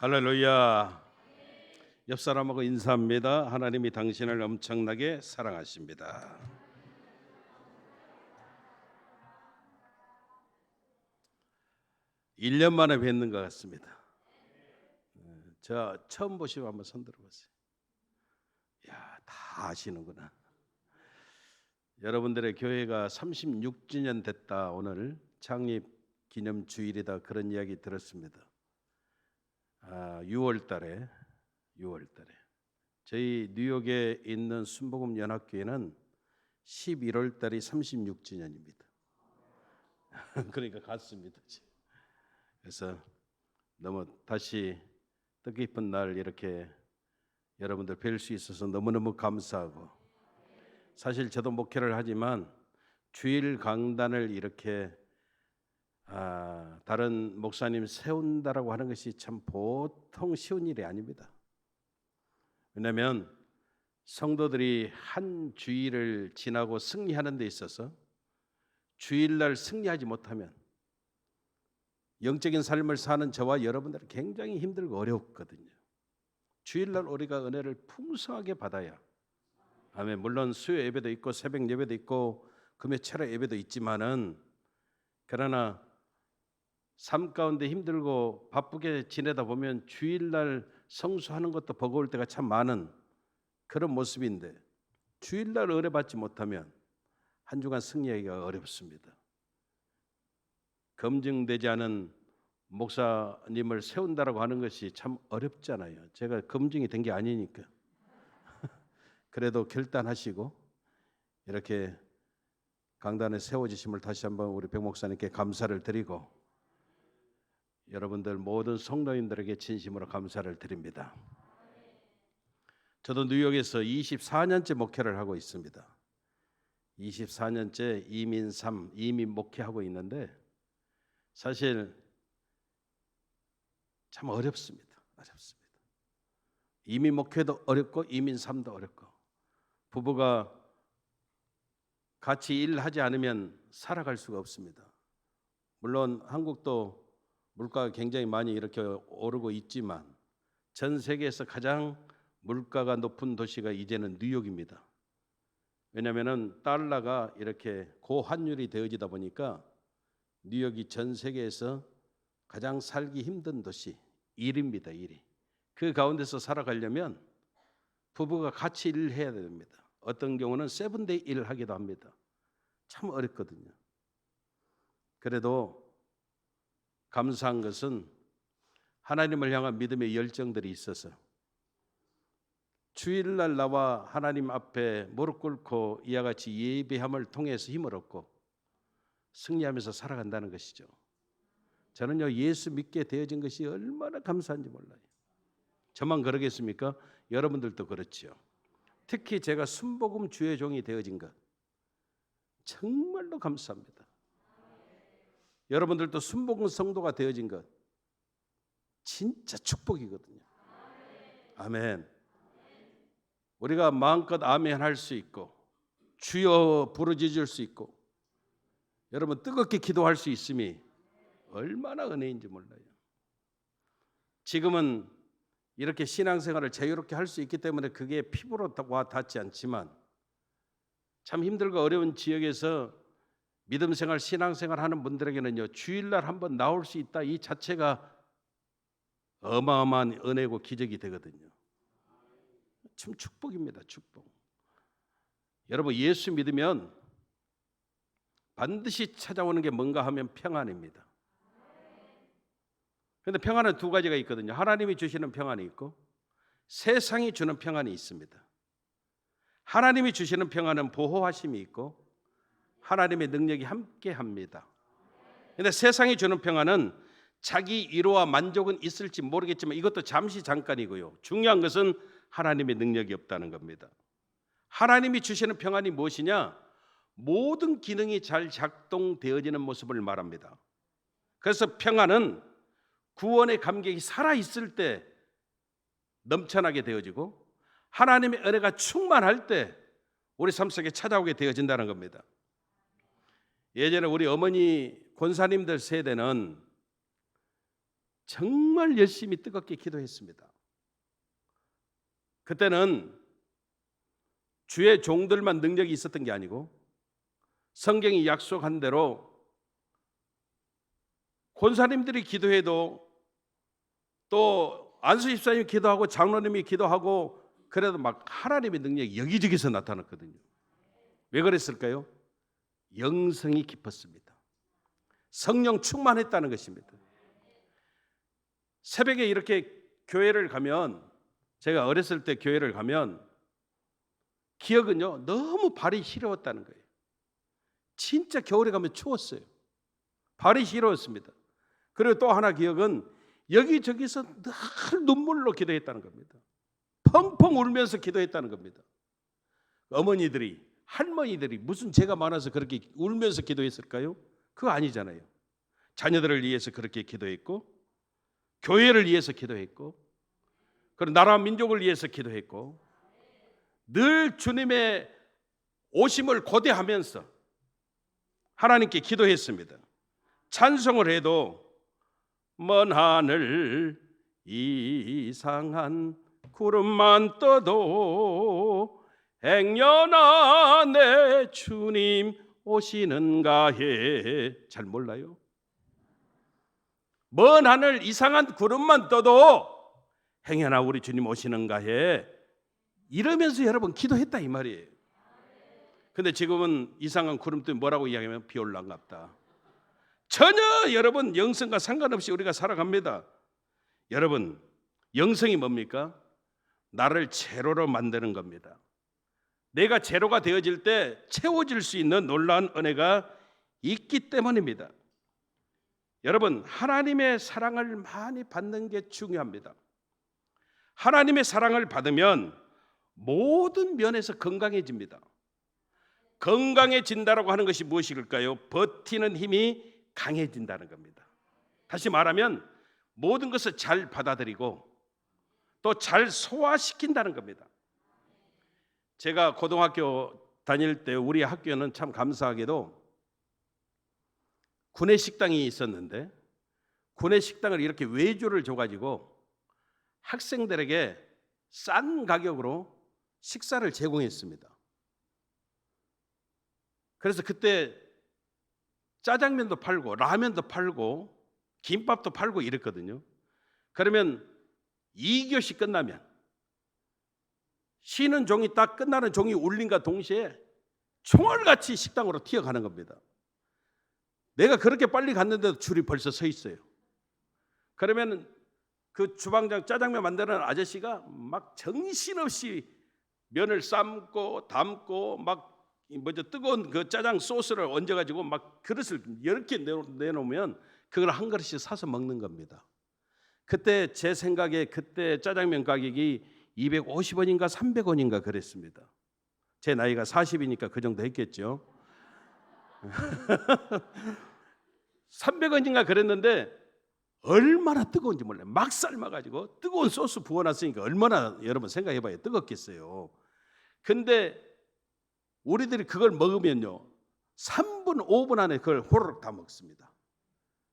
할렐루야. 옆 사람하고 인사합니다. 하나님이 당신을 엄청나게 사랑하십니다. 일 년 만에 뵙는 것 같습니다. 저 처음 보시면 한번 손 들어보세요. 야, 다 아시는구나. 여러분들의 교회가 36주년 됐다. 오늘 창립 기념 주일이다. 그런 이야기 들었습니다. 6월 달에 저희 뉴욕에 있는 순복음 연합교회는 11월 달이 36주년입니다. 그러니까 같습니다. 그래서 너무 다시 뜻깊은 날 이렇게 여러분들 뵐 수 있어서 너무너무 감사하고, 사실 저도 목회를 하지만 주일 강단을 이렇게 다른 목사님 세운다라고 하는 것이 참 보통 쉬운 일이 아닙니다. 왜냐하면 성도들이 한 주일을 지나고 승리하는 데 있어서 주일날 승리하지 못하면 영적인 삶을 사는 저와 여러분들은 굉장히 힘들고 어렵거든요. 주일날 우리가 은혜를 풍성하게 받아야, 아멘. 물론 수요 예배도 있고 새벽 예배도 있고 금요 철야 예배도 있지만은, 그러나 삶 가운데 힘들고 바쁘게 지내다 보면 주일날 성수하는 것도 버거울 때가 참 많은 그런 모습인데, 주일날 은혜 받지 못하면 한 주간 승리하기가 어렵습니다. 검증되지 않은 목사님을 세운다라고 하는 것이 참 어렵잖아요. 제가 검증이 된 게 아니니까. 그래도 결단하시고 이렇게 강단에 세워지심을 다시 한번 우리 백 목사님께 감사를 드리고, 여러분들 모든 성도인들에게 진심으로 감사를 드립니다. 저도 뉴욕에서 24년째 목회를 하고 있습니다. 24년째 이민 목회하고 있는데, 사실 참 어렵습니다. 이민 목회도 어렵고 이민 삶도 어렵고, 부부가 같이 일하지 않으면 살아갈 수가 없습니다. 물론 한국도 물가가 굉장히 많이 이렇게 오르고 있지만 전 세계에서 가장 물가가 높은 도시가 이제는 뉴욕입니다. 왜냐하면 달러가 이렇게 고환율이 되어지다 보니까 뉴욕이 전 세계에서 가장 살기 힘든 도시 1위입니다. 1위. 그 가운데서 살아가려면 부부가 같이 일을 해야 됩니다. 어떤 경우는 7day 일을 하기도 합니다. 참 어렵거든요. 그래도 감사한 것은 하나님을 향한 믿음의 열정들이 있어서 주일날 나와 하나님 앞에 무릎 꿇고 이와 같이 예배함을 통해서 힘을 얻고 승리하면서 살아간다는 것이죠. 저는요, 예수 믿게 되어진 것이 얼마나 감사한지 몰라요. 저만 그러겠습니까? 여러분들도 그렇지요. 특히 제가 순복음 주의 종이 되어진 것 정말로 감사합니다. 여러분들도 순복음 성도가 되어진 것 진짜 축복이거든요. 아멘. 우리가 마음껏 아멘 할 수 있고 주여 부르짖을 수 있고 여러분 뜨겁게 기도할 수 있음이 얼마나 은혜인지 몰라요. 지금은 이렇게 신앙생활을 자유롭게 할 수 있기 때문에 그게 피부로 와 닿지 않지만, 참 힘들고 어려운 지역에서 믿음생활, 신앙생활 하는 분들에게는요, 주일날 한번 나올 수 있다 이 자체가 어마어마한 은혜고 기적이 되거든요. 참 축복입니다. 축복. 여러분, 예수 믿으면 반드시 찾아오는 게 뭔가 하면 평안입니다. 그런데 평안은 두 가지가 있거든요. 하나님이 주시는 평안이 있고 세상이 주는 평안이 있습니다. 하나님이 주시는 평안은 보호하심이 있고 하나님의 능력이 함께합니다. 그런데 세상이 주는 평안은 자기 위로와 만족은 있을지 모르겠지만 이것도 잠시 잠깐이고요. 중요한 것은 하나님의 능력이 없다는 겁니다. 하나님이 주시는 평안이 무엇이냐? 모든 기능이 잘 작동되어지는 모습을 말합니다. 그래서 평안은 구원의 감격이 살아있을 때 넘쳐나게 되어지고 하나님의 은혜가 충만할 때 우리 삶 속에 찾아오게 되어진다는 겁니다. 예전에 우리 어머니 권사님들 세대는 정말 열심히 뜨겁게 기도했습니다. 그때는 주의 종들만 능력이 있었던 게 아니고 성경이 약속한 대로 권사님들이 기도해도 또 안수 집사님이 기도하고 장로님이 기도하고 그래도 막 하나님의 능력이 여기저기서 나타났거든요. 왜 그랬을까요? 영성이 깊었습니다. 성령 충만했다는 것입니다. 새벽에 이렇게 교회를 가면, 제가 어렸을 때 교회를 가면 기억은요, 너무 발이 시려웠다는 거예요. 진짜 겨울에 가면 추웠어요. 발이 시려웠습니다. 그리고 또 하나 기억은 여기저기서 늘 눈물로 기도했다는 겁니다. 펑펑 울면서 기도했다는 겁니다. 어머니들이, 할머니들이 무슨 죄가 많아서 그렇게 울면서 기도했을까요? 그거 아니잖아요. 자녀들을 위해서 그렇게 기도했고, 교회를 위해서 기도했고, 그리고 나라 민족을 위해서 기도했고, 늘 주님의 오심을 고대하면서 하나님께 기도했습니다. 찬송을 해도 먼 하늘 이상한 구름만 떠도 행여나 내 주님 오시는가 해. 잘 몰라요? 먼 하늘 이상한 구름만 떠도 행여나 우리 주님 오시는가 해. 이러면서 여러분 기도했다 이 말이에요. 근데 지금은 이상한 구름 때문에 뭐라고 이야기하면 비 올란갑다. 전혀 여러분 영성과 상관없이 우리가 살아갑니다. 여러분 영성이 뭡니까? 나를 제로로 만드는 겁니다. 내가 제로가 되어질 때 채워질 수 있는 놀라운 은혜가 있기 때문입니다. 여러분 하나님의 사랑을 많이 받는 게 중요합니다. 하나님의 사랑을 받으면 모든 면에서 건강해집니다. 건강해진다라고 하는 것이 무엇일까요? 버티는 힘이 강해진다는 겁니다. 다시 말하면 모든 것을 잘 받아들이고 또 잘 소화시킨다는 겁니다. 제가 고등학교 다닐 때 우리 학교는 참 감사하게도 구내식당이 있었는데 구내식당을 이렇게 외주를 줘가지고 학생들에게 싼 가격으로 식사를 제공했습니다. 그래서 그때 짜장면도 팔고 라면도 팔고 김밥도 팔고 이랬거든요. 그러면 2교시 끝나면 쉬는 종이 딱 끝나는 종이 울린과 동시에 총알같이 식당으로 튀어가는 겁니다. 내가 그렇게 빨리 갔는데도 줄이 벌써 서 있어요. 그러면 그 주방장 짜장면 만드는 아저씨가 막 정신없이 면을 삶고 담고 막 먼저 뜨거운 그 짜장 소스를 얹어가지고 막 그릇을 이렇게 내놓으면 그걸 한 그릇씩 사서 먹는 겁니다. 그때 제 생각에 그때 짜장면 가격이 250원인가 300원인가 그랬습니다. 제 나이가 40이니까 그 정도 했겠죠. 300원인가 그랬는데 얼마나 뜨거운지 몰라요. 막 삶아가지고 뜨거운 소스 부어놨으니까 얼마나 여러분 생각해봐요. 뜨겁겠어요. 근데 우리들이 그걸 먹으면요 3분 5분 안에 그걸 호로록 다 먹습니다.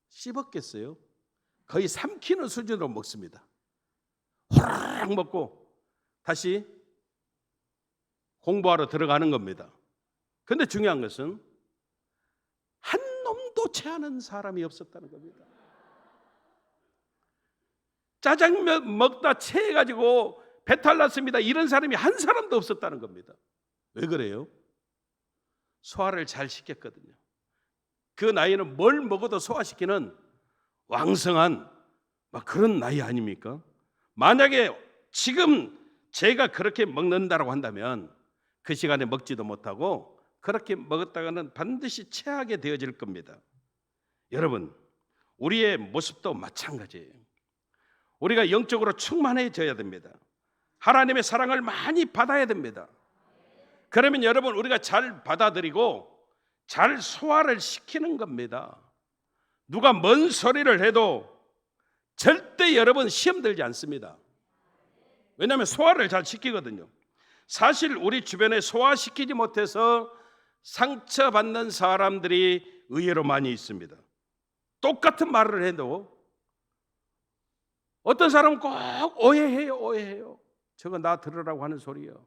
씹었겠어요? 거의 삼키는 수준으로 먹습니다. 호로록 먹고 다시 공부하러 들어가는 겁니다. 근데 중요한 것은 한 놈도 체하는 사람이 없었다는 겁니다. 짜장면 먹다 체해가지고 배탈 났습니다. 이런 사람이 한 사람도 없었다는 겁니다. 왜 그래요? 소화를 잘 시켰거든요. 그 나이는 뭘 먹어도 소화시키는 왕성한 막 그런 나이 아닙니까? 만약에 지금 제가 그렇게 먹는다라고 한다면 그 시간에 먹지도 못하고 그렇게 먹었다가는 반드시 체하게 되어질 겁니다. 여러분, 우리의 모습도 마찬가지예요. 우리가 영적으로 충만해져야 됩니다. 하나님의 사랑을 많이 받아야 됩니다. 그러면 여러분 우리가 잘 받아들이고 잘 소화를 시키는 겁니다. 누가 뭔 소리를 해도 절대 여러분 시험 들지 않습니다. 왜냐하면 소화를 잘 시키거든요. 사실 우리 주변에 소화시키지 못해서 상처받는 사람들이 의외로 많이 있습니다. 똑같은 말을 해도 어떤 사람은 꼭 오해해요. 저거 나 들으라고 하는 소리예요.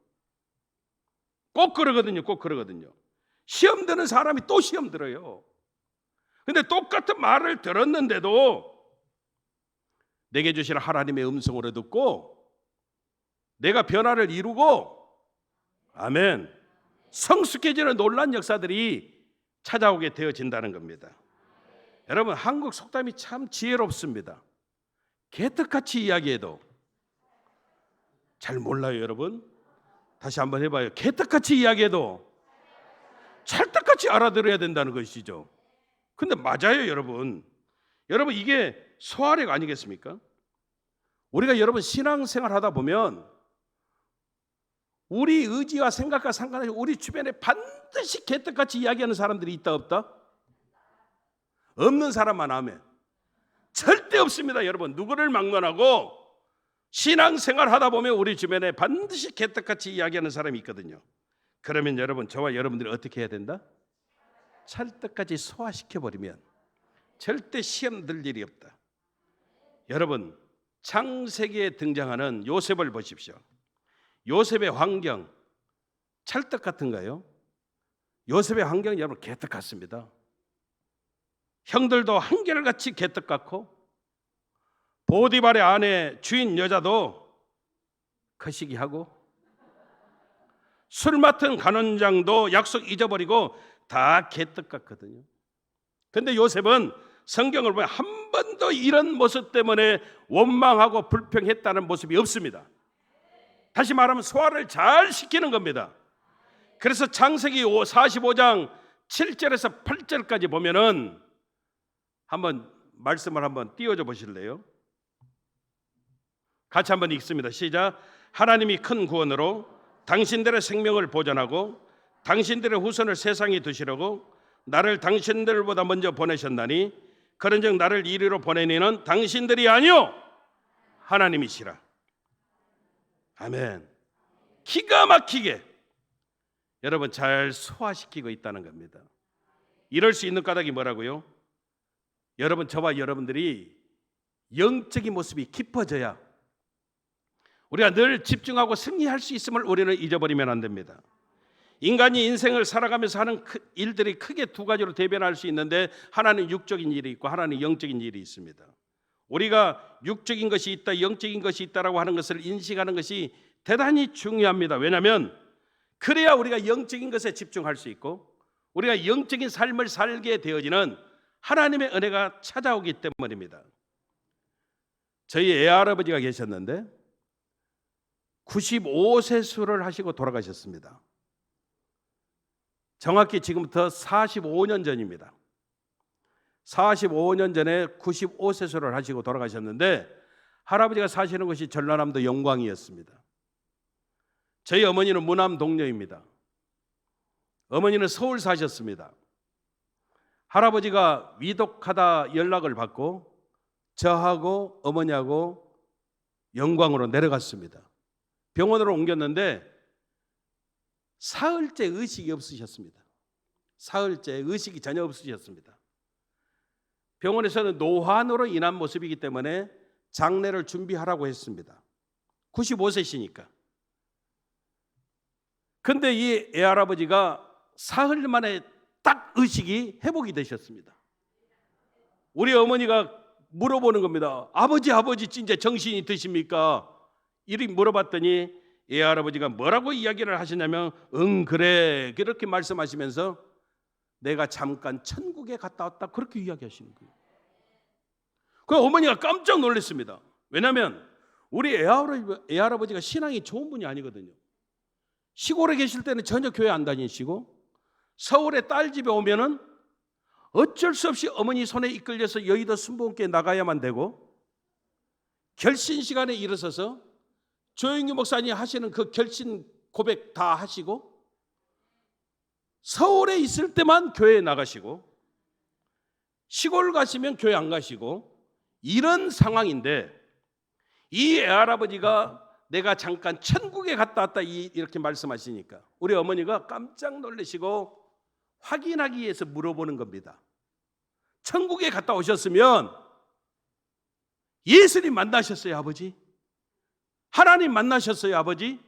꼭 그러거든요. 시험 드는 사람이 또 시험 들어요. 근데 똑같은 말을 들었는데도 내게 주시는 하나님의 음성으로 듣고 내가 변화를 이루고, 아멘, 성숙해지는 놀라운 역사들이 찾아오게 되어진다는 겁니다. 여러분, 한국 속담이 참 지혜롭습니다. 개떡같이 이야기해도 잘 몰라요, 여러분. 다시 한번 해봐요. 개떡같이 이야기해도 찰떡같이 알아들어야 된다는 것이죠. 근데 맞아요, 여러분. 여러분, 이게 소아력 아니겠습니까? 우리가 여러분 신앙생활 하다 보면 우리 의지와 생각과 상관없이 우리 주변에 반드시 개떡같이 이야기하는 사람들이 있다 없다? 없는 사람만 하면 절대 없습니다. 여러분, 누구를 막론하고 신앙생활 하다 보면 우리 주변에 반드시 개떡같이 이야기하는 사람이 있거든요. 그러면 여러분, 저와 여러분들이 어떻게 해야 된다? 찰떡같이 소화시켜버리면 절대 시험 들 일이 없다. 여러분, 창세기에 등장하는 요셉을 보십시오. 요셉의 환경 찰떡 같은가요? 요셉의 환경이 여러분 개떡 같습니다. 형들도 한결같이 개떡 같고, 보디발의 아내 주인 여자도 거시기하고, 술 맡은 간원장도 약속 잊어버리고 다 개떡 같거든요. 근데 요셉은 성경을 보면 한 번도 이런 모습 때문에 원망하고 불평했다는 모습이 없습니다. 다시 말하면 소화를 잘 시키는 겁니다. 그래서 창세기 45장 7절에서 8절까지 보면은 한번 말씀을 한번 띄워줘 보실래요? 같이 한번 읽습니다. 시작. 하나님이 큰 구원으로 당신들의 생명을 보존하고 당신들의 후손을 세상에 두시려고 나를 당신들보다 먼저 보내셨나니 그런즉 나를 이리로 보내니는 당신들이 아니요 하나님이시라. 아멘. 기가 막히게 여러분 잘 소화시키고 있다는 겁니다. 이럴 수 있는 까닭이 뭐라고요? 여러분, 저와 여러분들이 영적인 모습이 깊어져야 우리가 늘 집중하고 승리할 수 있음을 우리는 잊어버리면 안 됩니다. 인간이 인생을 살아가면서 하는 일들이 크게 두 가지로 대변할 수 있는데, 하나는 육적인 일이 있고 하나는 영적인 일이 있습니다. 우리가 육적인 것이 있다, 영적인 것이 있다라고 하는 것을 인식하는 것이 대단히 중요합니다. 왜냐하면 그래야 우리가 영적인 것에 집중할 수 있고 우리가 영적인 삶을 살게 되어지는 하나님의 은혜가 찾아오기 때문입니다. 저희 애할아버지가 계셨는데 95세수를 하시고 돌아가셨습니다. 정확히 지금부터 45년 전입니다. 45년 전에 95세수를 하시고 돌아가셨는데, 할아버지가 사시는 곳이 전라남도 영광이었습니다. 저희 어머니는 무남 동료입니다. 어머니는 서울 사셨습니다. 할아버지가 위독하다 연락을 받고 저하고 어머니하고 영광으로 내려갔습니다. 병원으로 옮겼는데 사흘째 의식이 없으셨습니다. 사흘째 의식이 전혀 없으셨습니다. 병원에서는 노환으로 인한 모습이기 때문에 장례를 준비하라고 했습니다. 95세시니까. 근데 이 애할아버지가 사흘 만에 딱 의식이 회복이 되셨습니다. 우리 어머니가 물어보는 겁니다. 아버지 진짜 정신이 드십니까? 이렇게 물어봤더니 애할아버지가 뭐라고 이야기를 하시냐면 응 그래 그렇게 말씀하시면서 내가 잠깐 천국에 갔다 왔다 그렇게 이야기하시는 거예요. 그 어머니가 깜짝 놀랐습니다. 왜냐하면 우리 애할아버지가 신앙이 좋은 분이 아니거든요. 시골에 계실 때는 전혀 교회 안 다니시고 서울에 딸 집에 오면은 어쩔 수 없이 어머니 손에 이끌려서 여의도 순복음교회 나가야만 되고, 결신 시간에 일어서서 조영규 목사님 하시는 그 결신 고백 다 하시고, 서울에 있을 때만 교회에 나가시고 시골 가시면 교회 안 가시고, 이런 상황인데 이 애할아버지가 내가 잠깐 천국에 갔다 왔다 이렇게 말씀하시니까 우리 어머니가 깜짝 놀라시고 확인하기 위해서 물어보는 겁니다. 천국에 갔다 오셨으면 예수님 만나셨어요, 아버지? 하나님 만나셨어요, 아버지?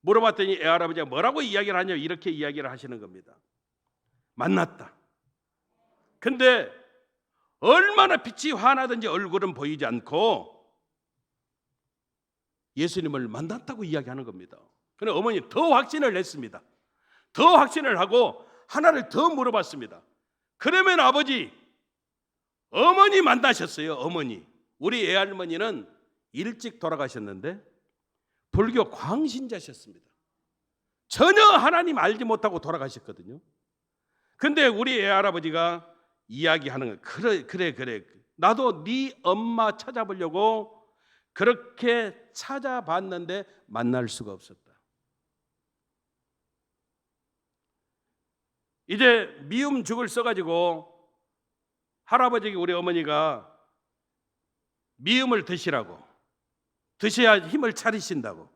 물어봤더니 애할아버지가 뭐라고 이야기를 하냐고 이렇게 이야기를 하시는 겁니다. 만났다. 근데 얼마나 빛이 환하든지 얼굴은 보이지 않고 예수님을 만났다고 이야기하는 겁니다. 그런데 어머니 더 확신을 했습니다. 더 확신을 하고 하나를 더 물어봤습니다. 그러면 아버지, 어머니 만나셨어요, 어머니. 우리 애할머니는 일찍 돌아가셨는데 불교 광신자셨습니다. 전혀 하나님 알지 못하고 돌아가셨거든요. 근데 우리 애할아버지가 이야기하는 거예요. 그래. 나도 네 엄마 찾아보려고 그렇게 찾아봤는데 만날 수가 없었다. 이제 미움 죽을 써가지고 할아버지에게 우리 어머니가 미음을 드시라고, 드셔야 힘을 차리신다고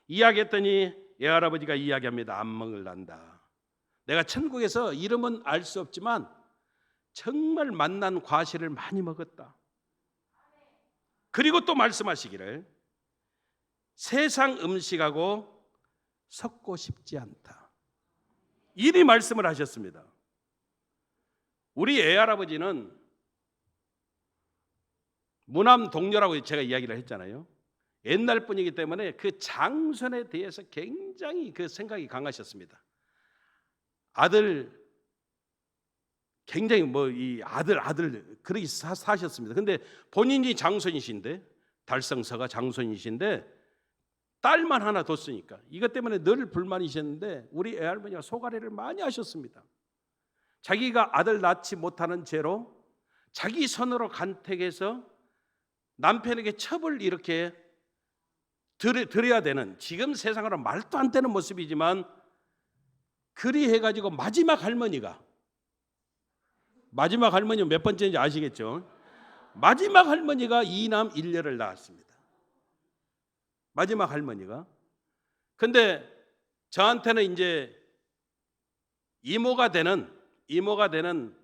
이야기했더니 애할아버지가 이야기합니다. 안 먹을란다. 내가 천국에서 이름은 알 수 없지만 정말 맛난 과실을 많이 먹었다. 그리고 또 말씀하시기를 세상 음식하고 섞고 싶지 않다. 이리 말씀을 하셨습니다. 우리 애할아버지는 무남동녀라고 제가 이야기를 했잖아요. 옛날 분이기 때문에 그 장손에 대해서 굉장히 그 생각이 강하셨습니다. 아들 굉장히 이 아들 그렇게 사셨습니다. 근데 본인이 장손이신데, 달성서가 장손이신데 딸만 하나 뒀으니까 이것 때문에 늘 불만이셨는데 우리 애할머니가 소가래를 많이 하셨습니다. 자기가 아들 낳지 못하는 죄로 자기 손으로 간택해서 남편에게 첩을 이렇게 드려야 되는, 지금 세상으로 말도 안 되는 모습이지만 그리 해가지고 마지막 할머니가 몇 번째인지 아시겠죠? 마지막 할머니가 이남 일녀를 낳았습니다. 마지막 할머니가. 근데 저한테는 이제 이모가 되는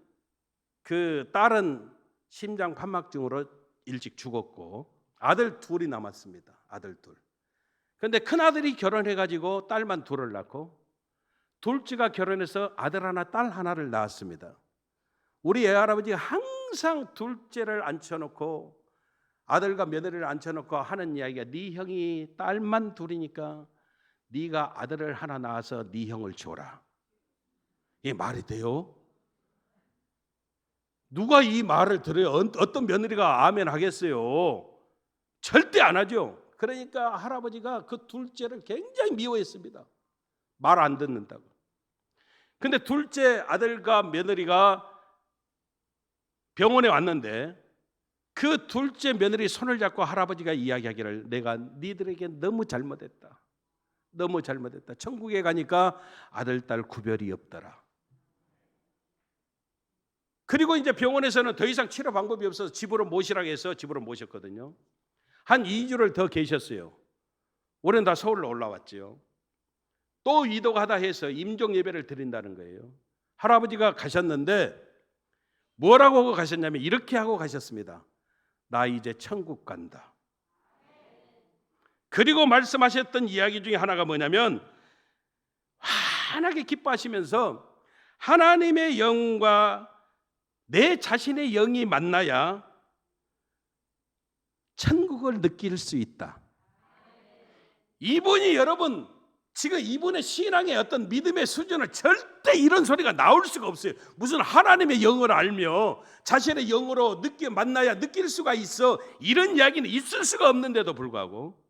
그 딸은 심장 판막증으로 일찍 죽었고 아들 둘이 남았습니다. 아들 둘. 근데 큰아들이 결혼해가지고 딸만 둘을 낳고 둘째가 결혼해서 아들 하나 딸 하나를 낳았습니다. 우리 애할아버지가 항상 둘째를 앉혀놓고 아들과 며느리를 앉혀놓고 하는 이야기가 네 형이 딸만 둘이니까 네가 아들을 하나 낳아서 네 형을 줘라. 이게 말이 돼요? 누가 이 말을 들어요? 어떤 며느리가 아멘 하겠어요? 절대 안 하죠. 그러니까 할아버지가 그 둘째를 굉장히 미워했습니다. 말 안 듣는다고. 근데 둘째 아들과 며느리가 병원에 왔는데 그 둘째 며느리 손을 잡고 할아버지가 이야기하기를 내가 니들에게 너무 잘못했다. 천국에 가니까 아들, 딸 구별이 없더라. 그리고 이제 병원에서는 더 이상 치료 방법이 없어서 집으로 모시라고 해서 집으로 모셨거든요. 한 2주를 더 계셨어요. 올해는 다 서울로 올라왔죠. 또 이동하다 해서 임종 예배를 드린다는 거예요. 할아버지가 가셨는데 뭐라고 하고 가셨냐면 이렇게 하고 가셨습니다. 나 이제 천국 간다. 그리고 말씀하셨던 이야기 중에 하나가 뭐냐면 환하게 기뻐하시면서 하나님의 영과 내 자신의 영이 만나야 천국을 느낄 수 있다. 이분이 여러분 지금 이분의 신앙의 어떤 믿음의 수준을 절대 이런 소리가 나올 수가 없어요. 무슨 하나님의 영을 알며 자신의 영으로 만나야 느낄 수가 있어, 이런 이야기는 있을 수가 없는데도 불구하고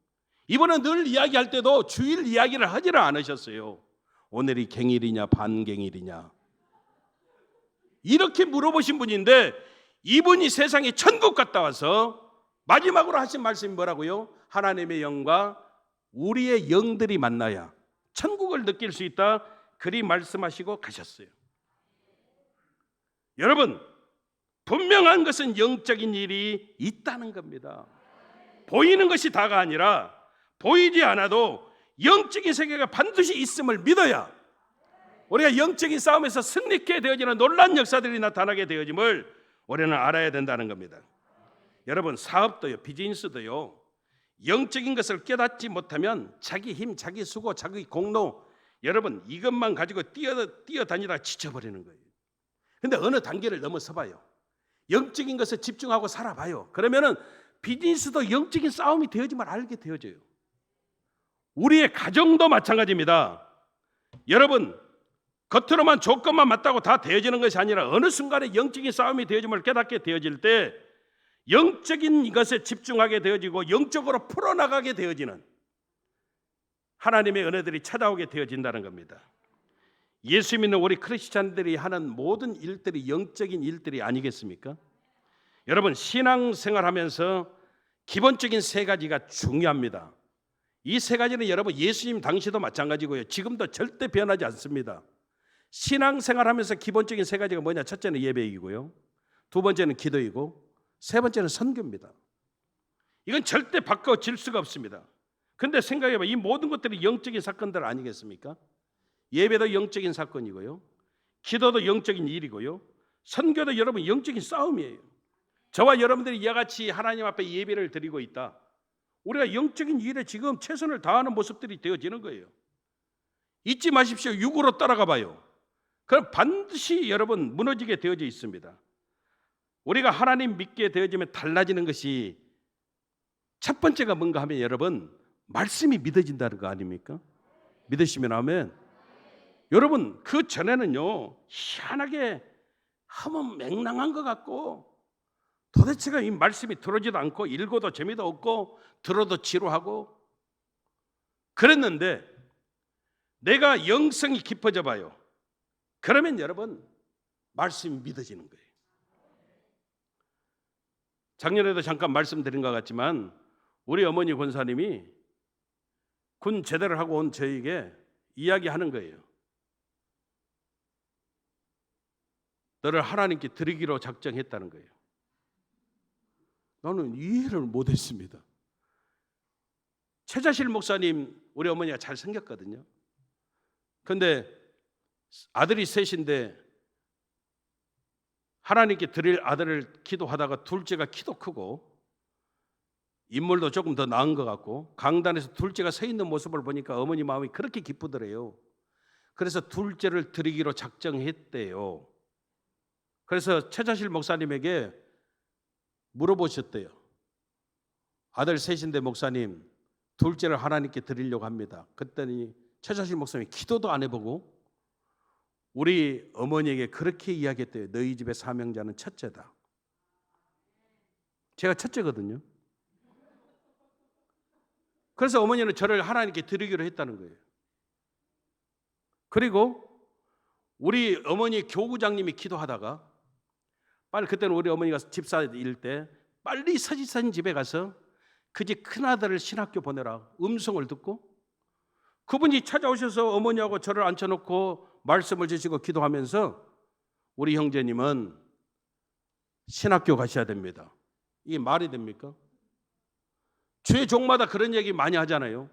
이분은 늘 이야기할 때도 주일 이야기를 하지를 않으셨어요. 오늘이 갱일이냐 반갱일이냐 이렇게 물어보신 분인데 이분이 세상에 천국 갔다 와서 마지막으로 하신 말씀이 뭐라고요? 하나님의 영과 우리의 영들이 만나야 천국을 느낄 수 있다. 그리 말씀하시고 가셨어요. 여러분, 분명한 것은 영적인 일이 있다는 겁니다. 보이는 것이 다가 아니라 보이지 않아도 영적인 세계가 반드시 있음을 믿어야 우리가 영적인 싸움에서 승리케 되어지는 놀라운 역사들이 나타나게 되어짐을 우리는 알아야 된다는 겁니다. 여러분, 사업도요, 비즈니스도요, 영적인 것을 깨닫지 못하면 자기 힘, 자기 수고, 자기 공로, 여러분 이것만 가지고 뛰어다니다 지쳐버리는 거예요. 근데 어느 단계를 넘어서 봐요. 영적인 것에 집중하고 살아봐요. 그러면은 비즈니스도 영적인 싸움이 되어지면 알게 되어져요. 우리의 가정도 마찬가지입니다. 여러분, 겉으로만 조건만 맞다고 다 되어지는 것이 아니라 어느 순간에 영적인 싸움이 되어짐을 깨닫게 되어질 때 영적인 것에 집중하게 되어지고 영적으로 풀어나가게 되어지는 하나님의 은혜들이 찾아오게 되어진다는 겁니다. 예수 믿는 우리 크리스찬들이 하는 모든 일들이 영적인 일들이 아니겠습니까? 여러분, 신앙생활하면서 기본적인 세 가지가 중요합니다. 이 세 가지는 여러분 예수님 당시도 마찬가지고요, 지금도 절대 변하지 않습니다. 신앙생활하면서 기본적인 세 가지가 뭐냐? 첫째는 예배이고요, 두 번째는 기도이고, 세 번째는 선교입니다. 이건 절대 바꿔질 수가 없습니다. 근데 생각해봐, 이 모든 것들이 영적인 사건들 아니겠습니까? 예배도 영적인 사건이고요, 기도도 영적인 일이고요, 선교도 여러분 영적인 싸움이에요. 저와 여러분들이 이와 같이 하나님 앞에 예배를 드리고 있다, 우리가 영적인 일에 지금 최선을 다하는 모습들이 되어지는 거예요. 잊지 마십시오. 육으로 따라가 봐요. 그럼 반드시 여러분 무너지게 되어져 있습니다. 우리가 하나님 믿게 되어지면 달라지는 것이 첫 번째가 뭔가 하면 여러분 말씀이 믿어진다는 거 아닙니까? 믿으시면 아멘. 여러분, 그 전에는요 희한하게 하면 맹랑한 것 같고 도대체가 이 말씀이 들어오지도 않고 읽어도 재미도 없고 들어도 지루하고 그랬는데 내가 영성이 깊어져 봐요. 그러면 여러분 말씀이 믿어지는 거예요. 작년에도 잠깐 말씀드린 것 같지만 우리 어머니 권사님이 군 제대를 하고 온 저에게 이야기하는 거예요. 너를 하나님께 드리기로 작정했다는 거예요. 나는 이해를 못했습니다. 최자실 목사님 우리 어머니가 잘 생겼거든요. 그런데 아들이 셋인데 하나님께 드릴 아들을 기도하다가 둘째가 키도 크고 인물도 조금 더 나은 것 같고 강단에서 둘째가 서 있는 모습을 보니까 어머니 마음이 그렇게 기쁘더래요. 그래서 둘째를 드리기로 작정했대요. 그래서 최자실 목사님에게 물어보셨대요. 아들 셋인데 목사님 둘째를 하나님께 드리려고 합니다. 그랬더니 최자실 목사님이 기도도 안 해보고 우리 어머니에게 그렇게 이야기했대요. 너희 집의 사명자는 첫째다. 제가 첫째거든요. 그래서 어머니는 저를 하나님께 드리기로 했다는 거예요. 그리고 우리 어머니 교구장님이 기도하다가 빨리, 그때는 우리 어머니가 집사일 때 빨리 서지산 집에 가서 그 집 큰아들을 신학교 보내라 음성을 듣고 그분이 찾아오셔서 어머니하고 저를 앉혀놓고 말씀을 주시고 기도하면서 우리 형제님은 신학교 가셔야 됩니다. 이게 말이 됩니까? 주의 종마다 그런 얘기 많이 하잖아요.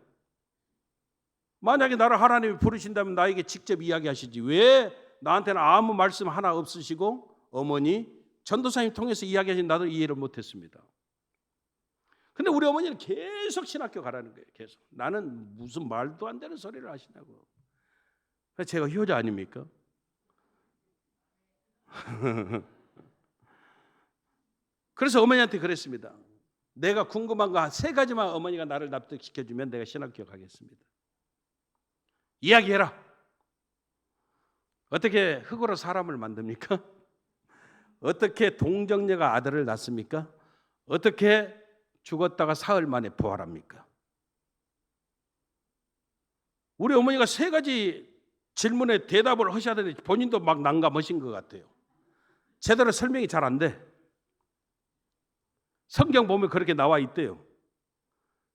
만약에 나를 하나님이 부르신다면 나에게 직접 이야기하시지 왜 나한테는 아무 말씀 하나 없으시고 어머니 전도사님 통해서 이야기하신 나도 이해를 못했습니다. 근데 우리 어머니는 계속 신학교 가라는 거예요. 계속. 나는 무슨 말도 안 되는 소리를 하시냐고. 제가 효자 아닙니까? 그래서 어머니한테 그랬습니다. 내가 궁금한 거 한 세 가지만 어머니가 나를 납득시켜주면 내가 신학교 가겠습니다. 이야기해라. 어떻게 흙으로 사람을 만듭니까? 어떻게 동정녀가 아들을 낳습니까? 어떻게 죽었다가 사흘 만에 부활합니까? 우리 어머니가 세 가지 질문에 대답을 하셔야되는데 본인도 막 난감하신 것 같아요. 제대로 설명이 잘 안 돼. 성경 보면 그렇게 나와 있대요.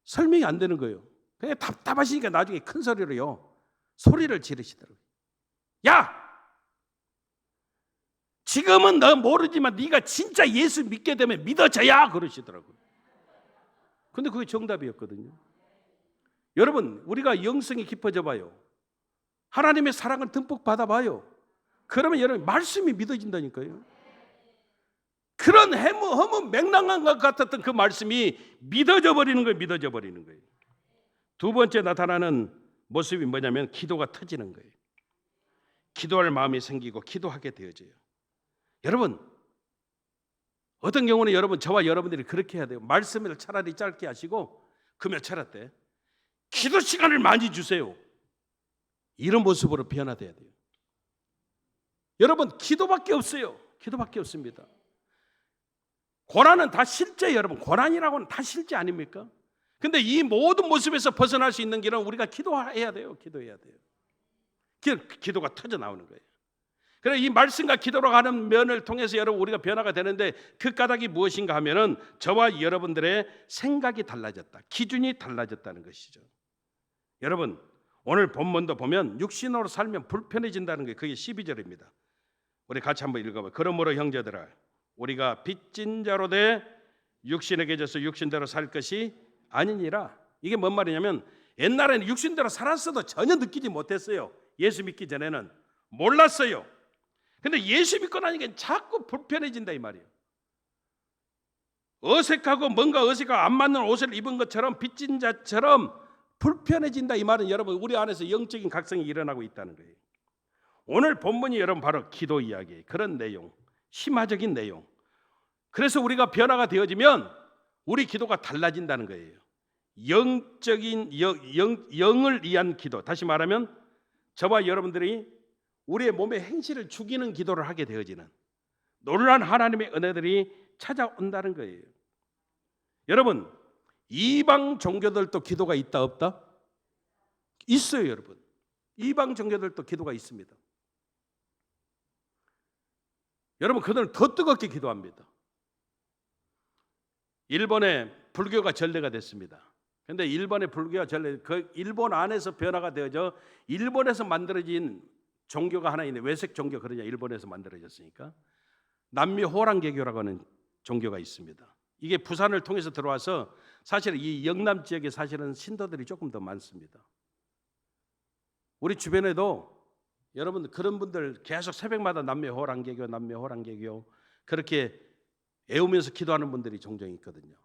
설명이 안 되는 거예요. 그냥 답답하시니까 나중에 큰 소리로요 소리를 지르시더라고요. 야! 지금은 너 모르지만 네가 진짜 예수 믿게 되면 믿어져야 그러시더라고요. 근데 그게 정답이었거든요. 여러분, 우리가 영성이 깊어져 봐요. 하나님의 사랑을 듬뿍 받아봐요. 그러면 여러분 말씀이 믿어진다니까요. 그런 허무 맹랑한 것 같았던 그 말씀이 믿어져 버리는 거예요. 믿어져 버리는 거예요. 두 번째 나타나는 모습이 뭐냐면 기도가 터지는 거예요. 기도할 마음이 생기고 기도하게 되어져요. 여러분, 어떤 경우는 여러분 저와 여러분들이 그렇게 해야 돼요. 말씀을 차라리 짧게 하시고 그 몇 차례 때 기도 시간을 많이 주세요. 이런 모습으로 변화돼야 돼요. 여러분, 기도밖에 없어요. 기도밖에 없습니다. 고난은 다 실제, 여러분 고난이라고는 다 실제 아닙니까? 근데 이 모든 모습에서 벗어날 수 있는 길은 우리가 기도해야 돼요. 기도해야 돼요. 기도가 터져 나오는 거예요. 그래서 이 말씀과 기도로 가는 면을 통해서 여러분 우리가 변화가 되는데 그 까닭이 무엇인가 하면은 저와 여러분들의 생각이 달라졌다. 기준이 달라졌다는 것이죠. 여러분, 오늘 본문도 보면 육신으로 살면 불편해진다는 게 그게 12절입니다. 우리 같이 한번 읽어봐요. 그러므로 형제들아, 우리가 빚진 자로 돼 육신에게 져서 육신대로 살 것이 아니니라. 이게 뭔 말이냐면 옛날에는 육신대로 살았어도 전혀 느끼지 못했어요. 예수 믿기 전에는 몰랐어요. 근데 예수 믿고 나니까 자꾸 불편해진다 이 말이에요. 어색하고 뭔가 어색하고 안 맞는 옷을 입은 것처럼 빚진 자처럼 불편해진다 이 말은 여러분 우리 안에서 영적인 각성이 일어나고 있다는 거예요. 오늘 본문이 여러분 바로 기도 이야기예요. 그런 내용, 심화적인 내용. 그래서 우리가 변화가 되어지면 우리 기도가 달라진다는 거예요. 영적인 영을 위한 기도. 다시 말하면 저와 여러분들이 우리의 몸의 행실을 죽이는 기도를 하게 되어지는 놀라운 하나님의 은혜들이 찾아온다는 거예요. 여러분, 이방 종교들도 기도가 있다 없다? 있어요, 여러분. 이방 종교들도 기도가 있습니다. 여러분, 그들은 더 뜨겁게 기도합니다. 일본에 불교가 전례가 됐습니다. 그런데 일본의 불교가 전례, 그 일본 안에서 변화가 되어져 일본에서 만들어진 종교가 하나 있네. 외색 종교 그러냐? 일본에서 만들어졌으니까 남미 호랑개교라고 하는 종교가 있습니다. 이게 부산을 통해서 들어와서 사실 이 영남 지역에 사실은 신도들이 조금 더 많습니다. 우리 주변에도 여러분 그런 분들 계속 새벽마다 남미 호랑개교 그렇게 애우면서 기도하는 분들이 종종 있거든요.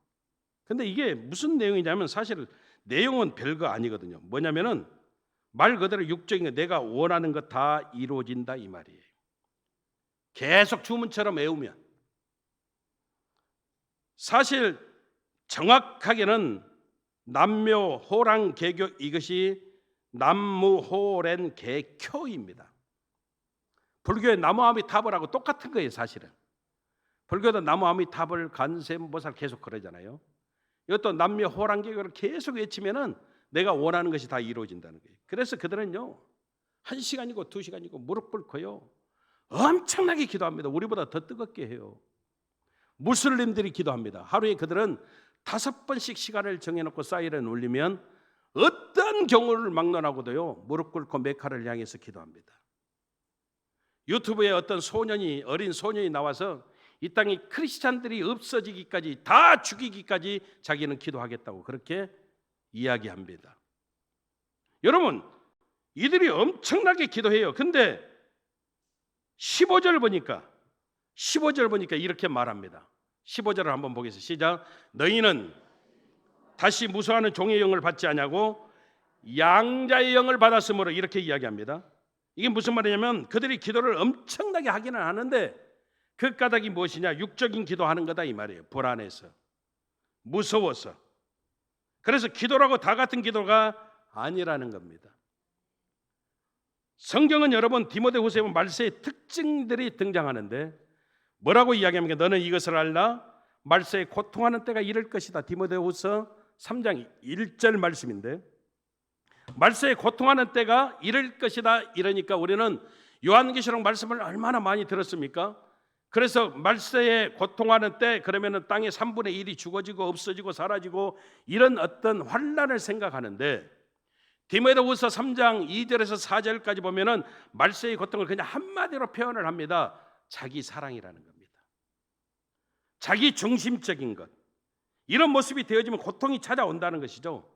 근데 이게 무슨 내용이냐면 사실 내용은 별거 아니거든요. 뭐냐면은 말 그대로 육적인 거 내가 원하는 것 다 이루어진다 이 말이에요. 계속 주문처럼 외우면 사실 정확하게는 남묘호랑개교 이것이 남무호렌개교입니다. 불교의 나무아미타불하고 똑같은 거예요. 사실은 불교도 나무아미타불 관세음보살 계속 그러잖아요. 이것도 남묘호랑개교를 계속 외치면은 내가 원하는 것이 다 이루어진다는 거예요. 그래서 그들은요 1시간이고 2시간이고 무릎 꿇고요 엄청나게 기도합니다. 우리보다 더 뜨겁게 해요. 무슬림들이 기도합니다. 하루에 그들은 5번씩 시간을 정해놓고 사이렌 울리면 어떤 경우를 막론하고도요 무릎 꿇고 메카를 향해서 기도합니다. 유튜브에 어떤 어린 소년이 나와서 이 땅에 크리스찬들이 없어지기까지 다 죽이기까지 자기는 기도하겠다고 그렇게 이야기합니다. 여러분 이들이 엄청나게 기도해요. 근데 15절 보니까 이렇게 말합니다. 15절을 한번 보겠습니다. 시작. 너희는 다시 무수하는 종의 영을 받지 아니하고 양자의 영을 받았으므로 이렇게 이야기합니다. 이게 무슨 말이냐면 그들이 기도를 엄청나게 하기는 하는데 그 까닭이 무엇이냐? 육적인 기도하는 거다 이 말이에요. 불안해서 무서워서. 그래서 기도라고 다 같은 기도가 아니라는 겁니다. 성경은 여러분 디모데후서에 보면 말세의 특징들이 등장하는데 뭐라고 이야기합니까? 너는 이것을 알라. 말세에 고통하는 때가 이를 것이다. 디모데후서 3장 1절 말씀인데 말세에 고통하는 때가 이를 것이다. 이러니까 우리는 요한계시록 말씀을 얼마나 많이 들었습니까? 그래서 말세에 고통하는 때 그러면은 땅의 3분의 1이 죽어지고 없어지고 사라지고 이런 어떤 환난을 생각하는데 디모데후서 3장 2절에서 4절까지 보면은 말세의 고통을 그냥 한마디로 표현을 합니다. 자기 사랑이라는 겁니다. 자기 중심적인 것. 이런 모습이 되어지면 고통이 찾아온다는 것이죠.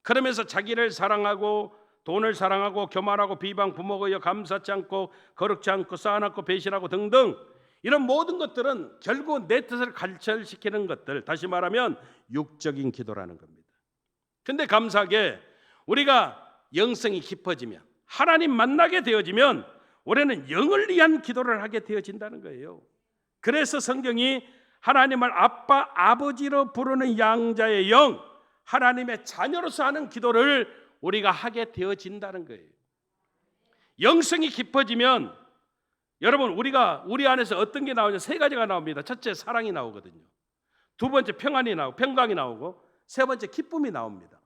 그러면서 자기를 사랑하고 돈을 사랑하고 교만하고 비방 부모하여 감사치 않고 거룩지 않고 쌓아놓고 배신하고 등등 이런 모든 것들은 결국 내 뜻을 관철시키는 것들, 다시 말하면 육적인 기도라는 겁니다. 근데 감사하게 우리가 영성이 깊어지면, 하나님 만나게 되어지면 우리는 영을 위한 기도를 하게 되어진다는 거예요. 그래서 성경이 하나님을 아빠, 아버지로 부르는 양자의 영, 하나님의 자녀로서 하는 기도를 우리가 하게 되어진다는 거예요. 영성이 깊어지면 여러분, 우리 안에서 어떤 게 나오냐? 세 가지가 나옵니다. 첫째, 사랑이 나오거든요. 두 번째, 평강이 나오고, 세 번째, 기쁨이 나옵니다.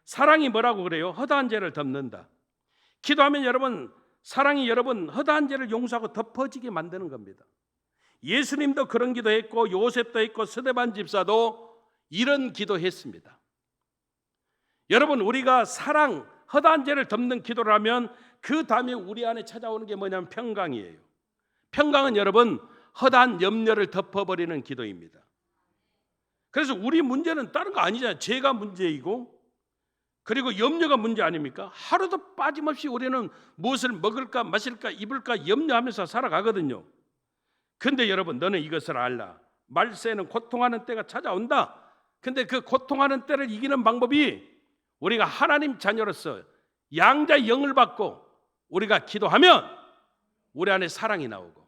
사랑이 뭐라고 그래요? 허다한 죄를 덮는다. 기도하면 여러분, 사랑이 여러분 허다한 죄를 용서하고 덮어지게 만드는 겁니다. 예수님도 그런 기도했고, 요셉도 했고, 스데반 집사도 이런 기도했습니다. 여러분, 우리가 사랑, 허다한 죄를 덮는 기도를 하면 그 다음에 우리 안에 찾아오는 게 뭐냐면 평강이에요. 평강은 여러분 허다한 염려를 덮어버리는 기도입니다. 그래서 우리 문제는 다른 거 아니잖아요. 죄가 문제이고 그리고 염려가 문제 아닙니까? 하루도 빠짐없이 우리는 무엇을 먹을까 마실까 입을까 염려하면서 살아가거든요. 근데 여러분, 너는 이것을 알라. 말세는 고통하는 때가 찾아온다. 근데 그 고통하는 때를 이기는 방법이 우리가 하나님 자녀로서 양자의 영을 받고 우리가 기도하면 우리 안에 사랑이 나오고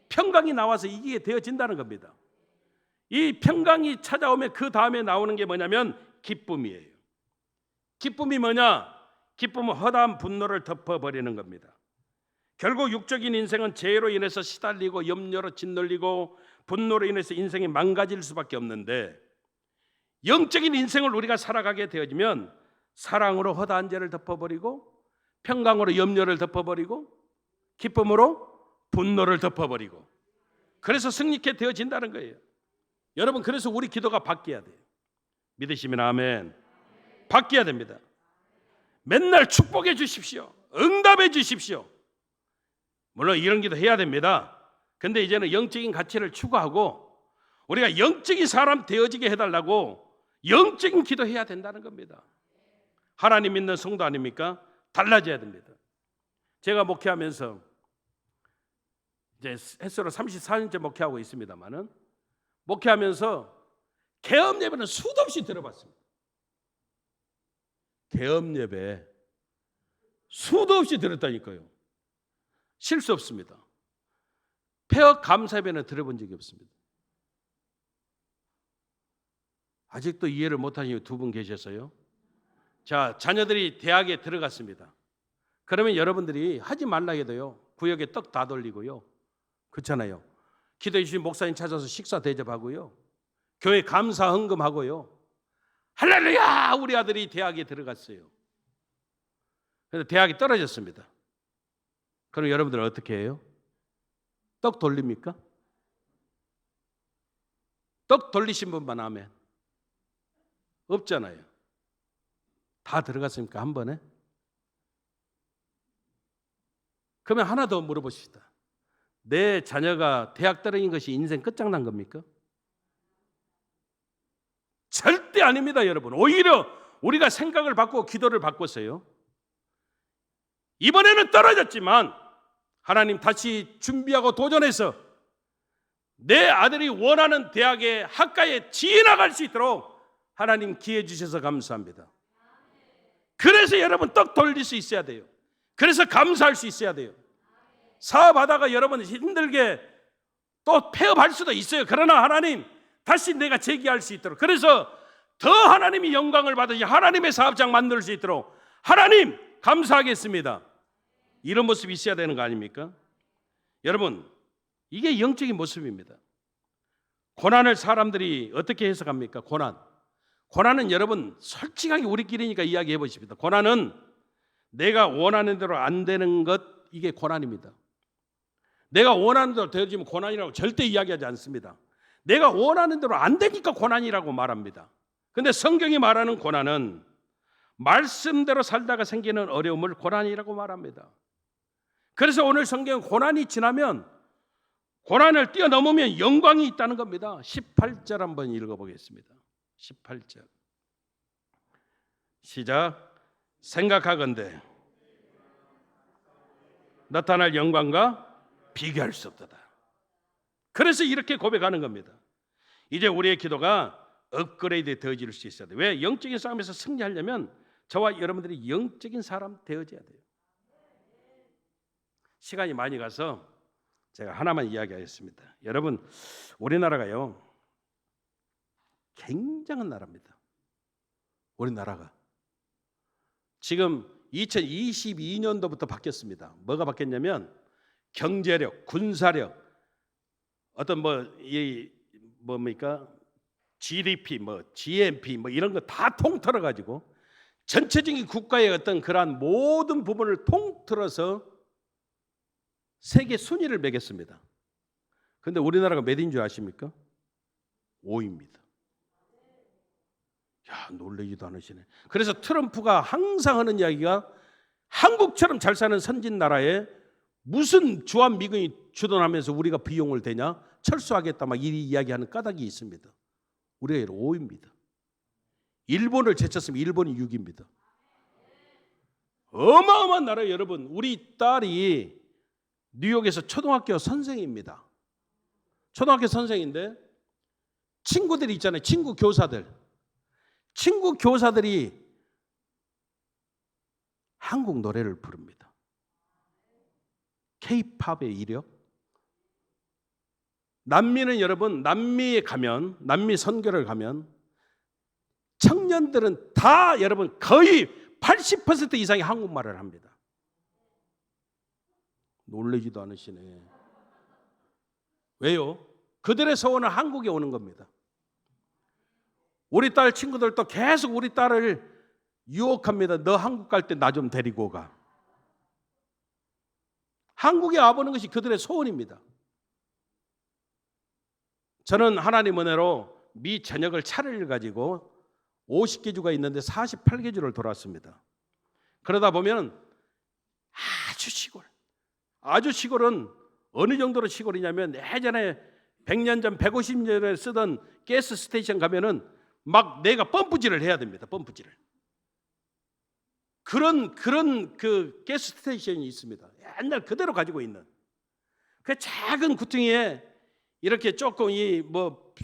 평강이 나와서 이기게 되어진다는 겁니다. 이 평강이 찾아오면 그 다음에 나오는 게 뭐냐면 기쁨이에요. 기쁨이 뭐냐? 기쁨은 허다한 분노를 덮어버리는 겁니다. 결국 육적인 인생은 죄로 인해서 시달리고 염려로 짓눌리고 분노로 인해서 인생이 망가질 수밖에 없는데, 영적인 인생을 우리가 살아가게 되어지면 사랑으로 허다한 죄를 덮어버리고, 평강으로 염려를 덮어버리고, 기쁨으로 분노를 덮어버리고, 그래서 승리케 되어진다는 거예요. 여러분, 그래서 우리 기도가 바뀌어야 돼요. 믿으시면 아멘. 바뀌어야 됩니다. 맨날 축복해 주십시오. 응답해 주십시오. 물론 이런 기도 해야 됩니다. 근데 이제는 영적인 가치를 추구하고 우리가 영적인 사람 되어지게 해달라고 영적인 기도해야 된다는 겁니다. 하나님 믿는 성도 아닙니까? 달라져야 됩니다. 제가 목회하면서 이제 햇수로 34년째 목회하고 있습니다만은, 목회하면서 개업 예배는 수도 없이 들어봤습니다. 개업 예배 수도 없이 들었다니까요. 실수 없습니다. 폐업 감사 예배는 들어본 적이 없습니다. 아직도 이해를 못하시는 두 분 계셔서요. 자, 자녀들이 대학에 들어갔습니다. 그러면 여러분들이 하지 말라 해도요, 구역에 떡 다 돌리고요, 그렇잖아요. 기도해 주신 목사님 찾아서 식사 대접하고요, 교회 감사 헌금하고요. 할렐루야, 우리 아들이 대학에 들어갔어요. 그래서 대학이 떨어졌습니다. 그럼 여러분들은 어떻게 해요? 떡 돌립니까? 떡 돌리신 분만 아멘. 없잖아요. 다 들어갔습니까? 한 번에? 그러면 하나 더 물어보십시다. 내 자녀가 대학 떨어진 것이 인생 끝장난 겁니까? 절대 아닙니다, 여러분. 오히려 우리가 생각을 바꾸고 기도를 바꿨어요. 이번에는 떨어졌지만 하나님 다시 준비하고 도전해서 내 아들이 원하는 대학에 학과에 지나갈 수 있도록 하나님 기회 주셔서 감사합니다. 그래서 여러분 떡 돌릴 수 있어야 돼요. 그래서 감사할 수 있어야 돼요. 사업하다가 여러분 힘들게 또 폐업할 수도 있어요. 그러나 하나님 다시 내가 재기할 수 있도록, 그래서 더 하나님이 영광을 받으시 하나님의 사업장 만들 수 있도록 하나님 감사하겠습니다. 이런 모습이 있어야 되는 거 아닙니까? 여러분, 이게 영적인 모습입니다. 고난을 사람들이 어떻게 해석합니까? 고난은 여러분 솔직하게 우리끼리니까 이야기해 보십시다. 고난은 내가 원하는 대로 안 되는 것, 이게 고난입니다. 내가 원하는 대로 되어지면 고난이라고 절대 이야기하지 않습니다. 내가 원하는 대로 안 되니까 고난이라고 말합니다. 근데 성경이 말하는 고난은 말씀대로 살다가 생기는 어려움을 고난이라고 말합니다. 그래서 오늘 성경은 고난이 지나면, 고난을 뛰어넘으면 영광이 있다는 겁니다. 18절 한번 읽어보겠습니다. 18절 시작. 생각하건대 나타날 영광과 비교할 수 없도다. 그래서 이렇게 고백하는 겁니다. 이제 우리의 기도가 업그레이드 되어질 수 있어야 돼요. 왜? 영적인 싸움에서 승리하려면 저와 여러분들이 영적인 사람 되어져야 돼요. 시간이 많이 가서 제가 하나만 이야기하겠습니다. 여러분, 우리나라가요 굉장한 나라입니다. 우리나라가 지금 2022년도부터 바뀌었습니다. 뭐가 바뀌었냐면 경제력, 군사력, 어떤 뭡니까? GDP, GNP 이런 거 다 통틀어 가지고 전체적인 국가의 어떤 그러한 모든 부분을 통틀어서 세계 순위를 매겼습니다. 그런데 우리나라가 몇인 줄 아십니까? 5위입니다. 야, 놀라지도 않으시네. 그래서 트럼프가 항상 하는 이야기가 한국처럼 잘 사는 선진 나라에 무슨 주한미군이 주둔하면서 우리가 비용을 대냐? 철수하겠다 막 이 이야기하는 까닭이 있습니다. 우리가 5위입니다. 일본을 제쳤으면 일본이 6위입니다. 어마어마한 나라예요, 여러분. 우리 딸이 뉴욕에서 초등학교 선생입니다. 초등학교 선생인데 친구들이 있잖아요. 친구 교사들이 한국 노래를 부릅니다. K-팝의 이력. 남미는 여러분, 남미 선교를 가면 청년들은 다 여러분 거의 80% 이상이 한국말을 합니다. 놀라지도 않으시네. 왜요? 그들의 소원은 한국에 오는 겁니다. 우리 딸 친구들도 계속 우리 딸을 유혹합니다. 너 한국 갈 때 나 좀 데리고 가. 한국에 와보는 것이 그들의 소원입니다. 저는 하나님 은혜로 미 전역을 차를 가지고 50개주가 있는데 48개주를 돌았습니다. 그러다 보면 아주 시골은 어느 정도로 시골이냐면 예전에 100년 전 150년 전에 쓰던 가스 스테이션 가면은 막 내가 펌프질을 해야 됩니다. 펌프질을. 그런 그 가스 스테이션이 있습니다. 옛날 그대로 가지고 있는 그 작은 구퉁이에 이렇게 조금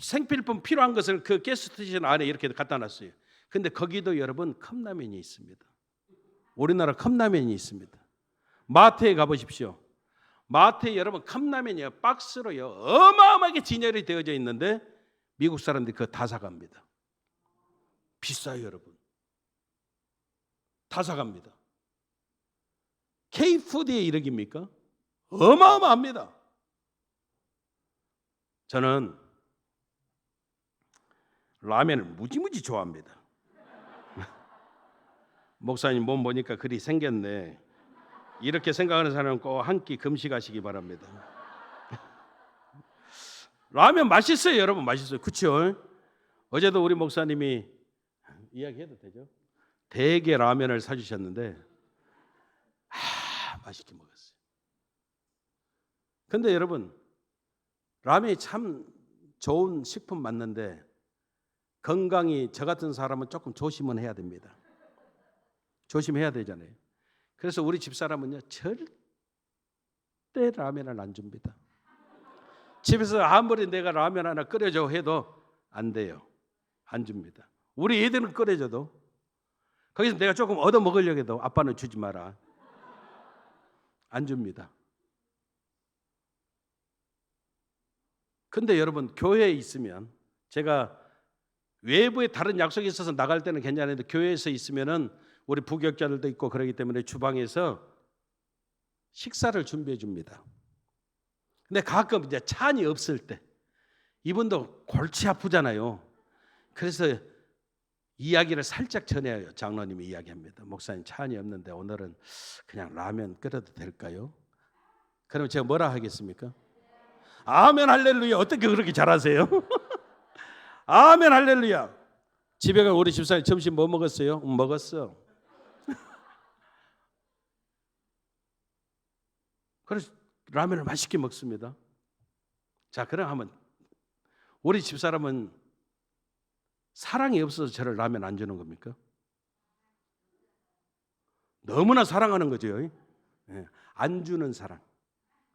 생필품 필요한 것을 그 가스 스테이션 안에 이렇게 갖다 놨어요. 근데 거기도 여러분 컵라면이 있습니다. 우리나라 컵라면이 있습니다. 마트에 가보십시오. 마트에 여러분 컵라면이요 박스로요 어마어마하게 진열이 되어져 있는데 미국 사람들이 그거 다 사갑니다. 비싸요, 여러분. 다 사갑니다. K푸드의 이력입니까? 어마어마합니다. 저는 라면을 무지무지 좋아합니다. 목사님 몸 보니까 그리 생겼네. 이렇게 생각하는 사람은 꼭 한 끼 금식하시기 바랍니다. 라면 맛있어요, 여러분. 맛있어요. 그렇죠? 어제도 우리 목사님이 이야기해도 되죠? 대게 라면을 사주셨는데 맛있게 먹었어요. 근데 여러분 라면이 참 좋은 식품 맞는데 건강이 저 같은 사람은 조금 조심은 해야 됩니다. 조심해야 되잖아요. 그래서 우리 집사람은요 절대 라면을 안 줍니다. 집에서 아무리 내가 라면 하나 끓여줘 해도 안 돼요. 안 줍니다. 우리 애들은 끓여줘도 거기서 내가 조금 얻어 먹으려고 해도 아빠는 주지 마라. 안 줍니다. 근데 여러분 교회에 있으면 제가 외부에 다른 약속이 있어서 나갈 때는 괜찮은데 교회에서 있으면은 우리 부교육자들도 있고 그러기 때문에 주방에서 식사를 준비해 줍니다. 근데 가끔 이제 찬이 없을 때 이분도 골치 아프잖아요. 그래서 이야기를 살짝 전해요. 장로님이 이야기합니다. 목사님 찬이 없는데 오늘은 그냥 라면 끓여도 될까요? 그럼 제가 뭐라 하겠습니까? 아멘 할렐루야. 어떻게 그렇게 잘하세요? 아멘 할렐루야. 집에 가 우리 집사님 점심 뭐 먹었어요? 먹었어. 그래서 라면을 맛있게 먹습니다. 자, 그럼 하면 우리 집사람은 사랑이 없어서 저를 라면 안 주는 겁니까? 너무나 사랑하는 거죠. 안 주는 사랑.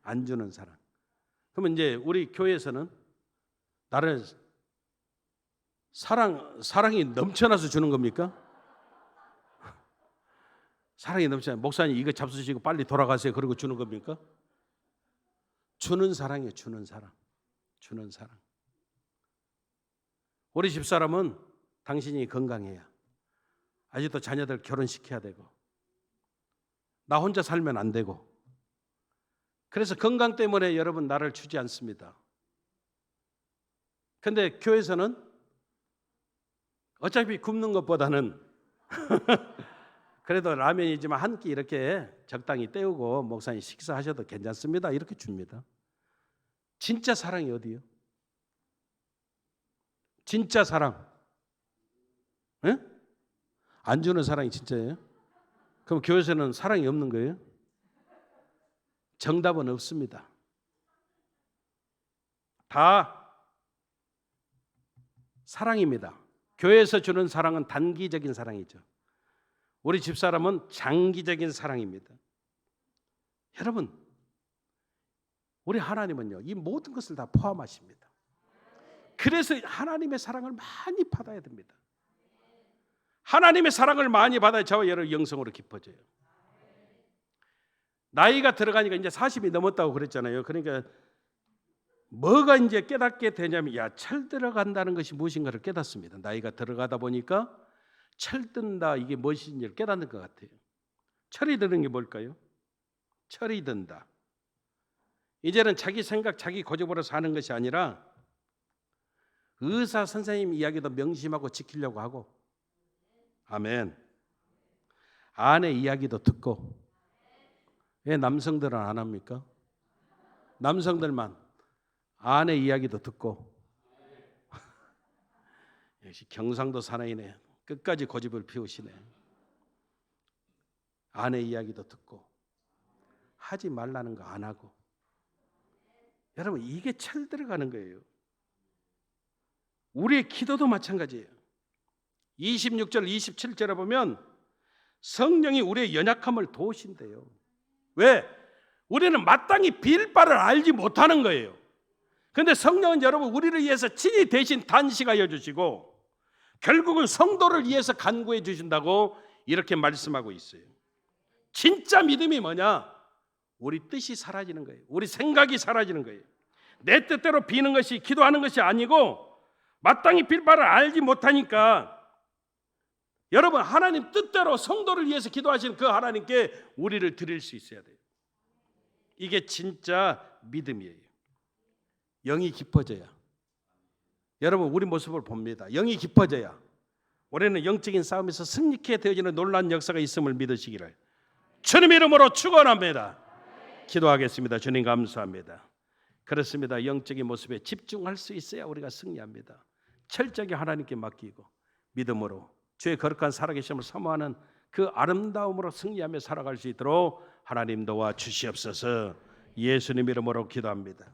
안 주는 사랑. 그러면 이제 우리 교회에서는 나를 사랑이 넘쳐나서 주는 겁니까? 사랑이 넘쳐나. 목사님 이거 잡수시고 빨리 돌아가세요. 그러고 주는 겁니까? 주는 사랑이에요. 주는 사랑. 주는 사랑. 우리 집사람은 당신이 건강해야. 아직도 자녀들 결혼시켜야 되고 나 혼자 살면 안 되고, 그래서 건강 때문에 여러분 나를 주지 않습니다. 근데 교회에서는 어차피 굶는 것보다는 그래도 라면이지만 한 끼 이렇게 적당히 때우고 목사님 식사하셔도 괜찮습니다. 이렇게 줍니다. 진짜 사랑이 어디요? 진짜 사랑. 에? 안 주는 사랑이 진짜예요? 그럼 교회에서는 사랑이 없는 거예요? 정답은 없습니다. 다 사랑입니다. 교회에서 주는 사랑은 단기적인 사랑이죠. 우리 집사람은 장기적인 사랑입니다. 여러분, 우리 하나님은요, 이 모든 것을 다 포함하십니다. 그래서 하나님의 사랑을 많이 받아야 됩니다. 하나님의 사랑을 많이 받아야 저와 여러분 영성으로 깊어져요. 나이가 들어가니까 이제 40이 넘었다고 그랬잖아요. 그러니까 뭐가 이제 깨닫게 되냐면, 철 들어간다는 것이 무엇인가를 깨닫습니다. 나이가 들어가다 보니까 철 든다, 이게 무엇인지를 깨닫는 것 같아요. 철이 드는 게 뭘까요? 철이 든다. 이제는 자기 생각, 자기 고집으로 사는 것이 아니라 의사 선생님 이야기도 명심하고 지키려고 하고, 아멘. 아내 이야기도 듣고. 왜 남성들은 안 합니까? 남성들만 아내 이야기도 듣고. 역시 경상도 사나이네. 끝까지 고집을 피우시네. 아내 이야기도 듣고 하지 말라는 거 안 하고. 여러분, 이게 철 들어가는 거예요. 우리의 기도도 마찬가지예요. 26절 27절에 보면 성령이 우리의 연약함을 도우신대요. 왜? 우리는 마땅히 빌 바를 알지 못하는 거예요. 그런데 성령은 여러분 우리를 위해서 친히 대신 단식하여 주시고 결국은 성도를 위해서 간구해 주신다고 이렇게 말씀하고 있어요. 진짜 믿음이 뭐냐? 우리 뜻이 사라지는 거예요. 우리 생각이 사라지는 거예요. 내 뜻대로 비는 것이, 기도하는 것이 아니고 마땅히 빌 바를 알지 못하니까 여러분 하나님 뜻대로 성도를 위해서 기도하시는 그 하나님께 우리를 드릴 수 있어야 돼요. 이게 진짜 믿음이에요. 영이 깊어져야. 여러분 우리 모습을 봅니다. 영이 깊어져야 우리는 영적인 싸움에서 승리케 되어지는 놀라운 역사가 있음을 믿으시기를 주님 이름으로 축원합니다. 기도하겠습니다. 주님 감사합니다. 그렇습니다. 영적인 모습에 집중할 수 있어야 우리가 승리합니다. 철저하게 하나님께 맡기고 믿음으로 주의 거룩한 살아계심을 사모하는 그 아름다움으로 승리하며 살아갈 수 있도록 하나님 도와 주시옵소서. 예수님 이름으로 기도합니다.